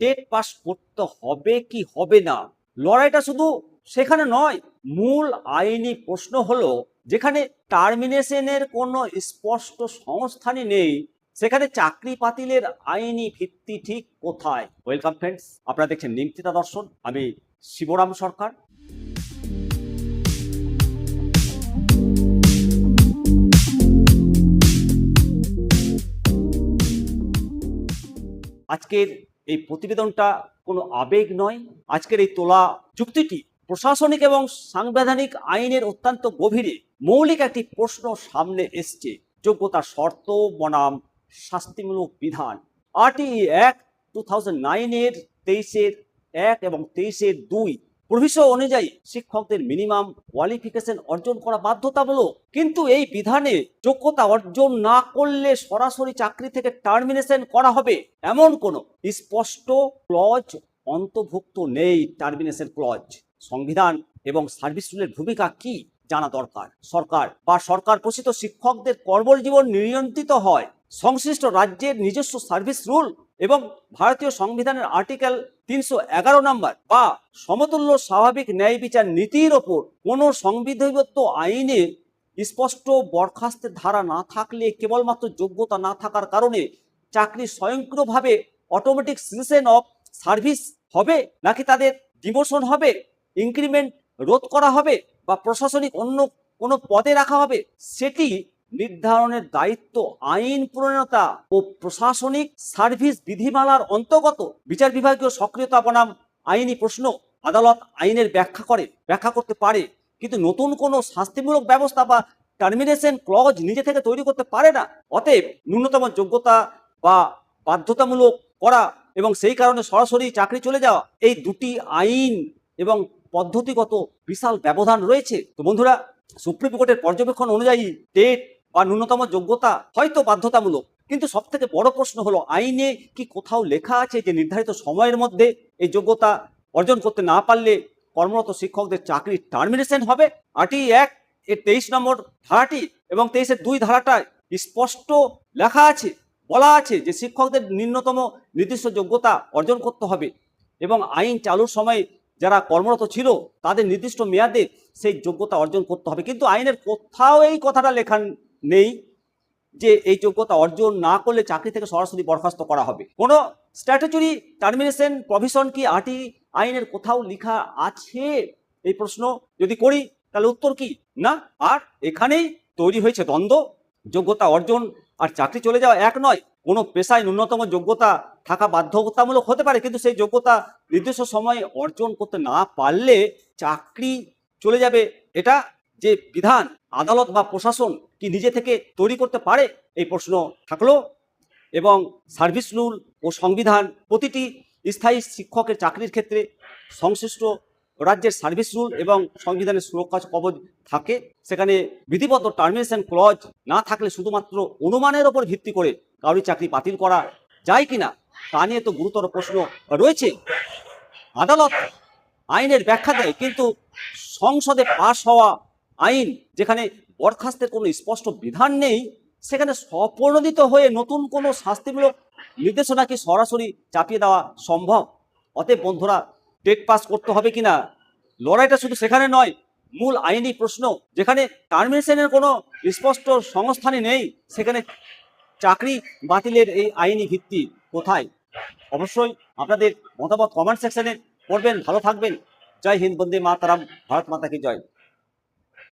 TET pass করতে হবে কি হবে না, লড়াইটা শুধু সেখানে নয়। মূল আইনি প্রশ্ন হলো, যেখানে টার্মিনেশনের কোনো স্পষ্ট সংস্থানই নেই, সেখানে চাকরি বাতিলের আইনি ভিত্তি ঠিক কোথায়? ওয়েলকাম ফ্রেন্ডস, আপনারা দেখছেন নিমতিতা দর্শন, আমি শিবরাম সরকার। আজকের এই প্রতিবেদনটা কোনো আবেগ নয়। আজকের এই তোলা যুক্তিটি প্রশাসনিক এবং সাংবিধানিক আইনের অত্যন্ত গভীরে মৌলিক একটি প্রশ্ন সামনে এসছে। যোগ্যতার শর্ত বনাম শাস্তিমূলক বিধান। RTE অ্যাক্ট 2009-এর 23-1 এবং 23-2 প্রভিশন অনুযায়ী শিক্ষকদের মিনিমাম কোয়ালিফিকেশন অর্জন করা বাধ্যতামূলক। কিন্তু এই বিধানে যোগ্যতা অর্জন না করলে সরাসরি চাকরি থেকে টার্মিনেশন করা হবে এমন কোনো স্পষ্ট ক্লজ অন্তর্ভুক্ত নেই। টার্মিনেশন ক্লজ সংবিধান এবং সার্ভিস রুলের ভূমিকা কি জানা দরকার। সরকার পোষিত শিক্ষকদের কর্মজীবন নিয়ন্ত্রিত হয় সংশ্লিষ্ট রাজ্যের নিজস্ব সার্ভিস রুল এবং ভারতীয় সংবিধানের আর্টিকেল 311 নম্বর বা সমতুল্য স্বাভাবিক ন্যায় বিচার নীতির ওপর। কোনো সংবিধিবদ্ধ আইনে স্পষ্ট বরখাস্তের ধারা না থাকলে কেবলমাত্র যোগ্যতা না থাকার কারণে চাকরি স্বয়ংক্রিয়ভাবে অটোমেটিক সিলেকশন অফ সার্ভিস হবে, নাকি তাদের ডিমোশন হবে, ইনক্রিমেন্ট রোধ করা হবে বা প্রশাসনিক অন্য কোনো পদে রাখা হবে, সেটি নির্ধারণের দায়িত্ব আইন প্রণেতা ও প্রশাসনিক সার্ভিস বিধিমালার অন্তর্গত। বিচার বিভাগীয় সক্রিয়তা বনাম আইনি প্রশ্ন। আদালত আইনের ব্যাখ্যা করতে পারে, কিন্তু নতুন কোনো শাস্তিমূলক ব্যবস্থা বা টার্মিনেশন ক্লজ নিজে থেকে তৈরি করতে পারে না। অতএব ন্যূনতম যোগ্যতা বা বাধ্যতামূলক করা এবং সেই কারণে সরাসরি চাকরি চলে যাওয়া, এই দুটি আইন এবং পদ্ধতিগত বিশাল ব্যবধান রয়েছে। তো বন্ধুরা, সুপ্রিম কোর্টের পর্যবেক্ষণ অনুযায়ী টেট বা ন্যূনতম যোগ্যতা হয়তো বাধ্যতামূলক, কিন্তু সব থেকে বড় প্রশ্ন হলো, আইনে কি কোথাও লেখা আছে যে নির্ধারিত সময়ের মধ্যে এই যোগ্যতা অর্জন করতে না পারলে কর্মরত শিক্ষকদের চাকরি টার্মিনেশন হবে? RTE অ্যাক্ট এর 23 নম্বর ধারাটি এবং 23-2 ধারাটায় স্পষ্ট লেখা আছে, বলা আছে যে শিক্ষকদের ন্যূনতম নির্দিষ্ট যোগ্যতা অর্জন করতে হবে এবং আইন চালুর সময় যারা কর্মরত ছিল তাদের নির্দিষ্ট মেয়াদে সেই যোগ্যতা অর্জন করতে হবে। কিন্তু আইনের কোথাও এই কথাটা লেখা নেই যে এই যোগ্যতা অর্জন না করলে চাকরি থেকে সরাসরি বরখাস্ত করা হবে। কোনো স্ট্যাটুটরি টার্মিনেশন প্রভিশন কি RTE আইনের কোথাও লেখা আছে? এই প্রশ্ন যদি করি তাহলে উত্তর কি? না। আর এখানেই তৈরি হয়েছে দ্বন্দ্ব। যোগ্যতা অর্জন আর চাকরি চলে যাওয়া এক নয়। কোনো পেশায় ন্যূনতম যোগ্যতা থাকা বাধ্যতামূলক হতে পারে, কিন্তু সেই যোগ্যতা নির্দিষ্ট সময়ে অর্জন করতে না পারলে চাকরি চলে যাবে, এটা যে বিধান আদালত বা প্রশাসন কি নিজে থেকে তৈরি করতে পারে? এই প্রশ্ন থাকলো। এবং সার্ভিস রুল ও সংবিধান, প্রতিটি স্থায়ী শিক্ষকের চাকরির ক্ষেত্রে সংশ্লিষ্ট রাজ্যের সার্ভিস রুল এবং সংবিধানের সুরক্ষা কবচ থাকে। সেখানে বিধিবদ্ধ টার্মিনেশন ক্লজ না থাকলে শুধুমাত্র অনুমানের ওপর ভিত্তি করে কারোর চাকরি বাতিল করা যায় কিনা তা নিয়ে তো গুরুতর প্রশ্ন রয়েছে। আদালত আইনের ব্যাখ্যা দেয়, কিন্তু সংসদে পাশ হওয়া আইন যেখানে বরখাস্তের কোনো স্পষ্ট বিধান নেই, সেখানে স্বপ্রণোদিত হয়ে নতুন কোনো শাস্তিমূলক নির্দেশনা কি সরাসরি চাপিয়ে দেওয়া সম্ভব? অতএব বন্ধুরা, টেট পাস করতে হবে কিনা, লড়াইটা শুধু সেখানে নয়। মূল আইনি প্রশ্ন, যেখানে টার্মিনেশনের কোনো স্পষ্ট সংস্থানই নেই, সেখানে চাকরি বাতিলের এই আইনি ভিত্তি কোথায়? অবশ্যই আপনাদের মতামত কমেন্ট সেকশনে করবেন। ভালো থাকবেন। জয় হিন্দ, বন্দে মাতরম, ভারত মাতা কি জয়।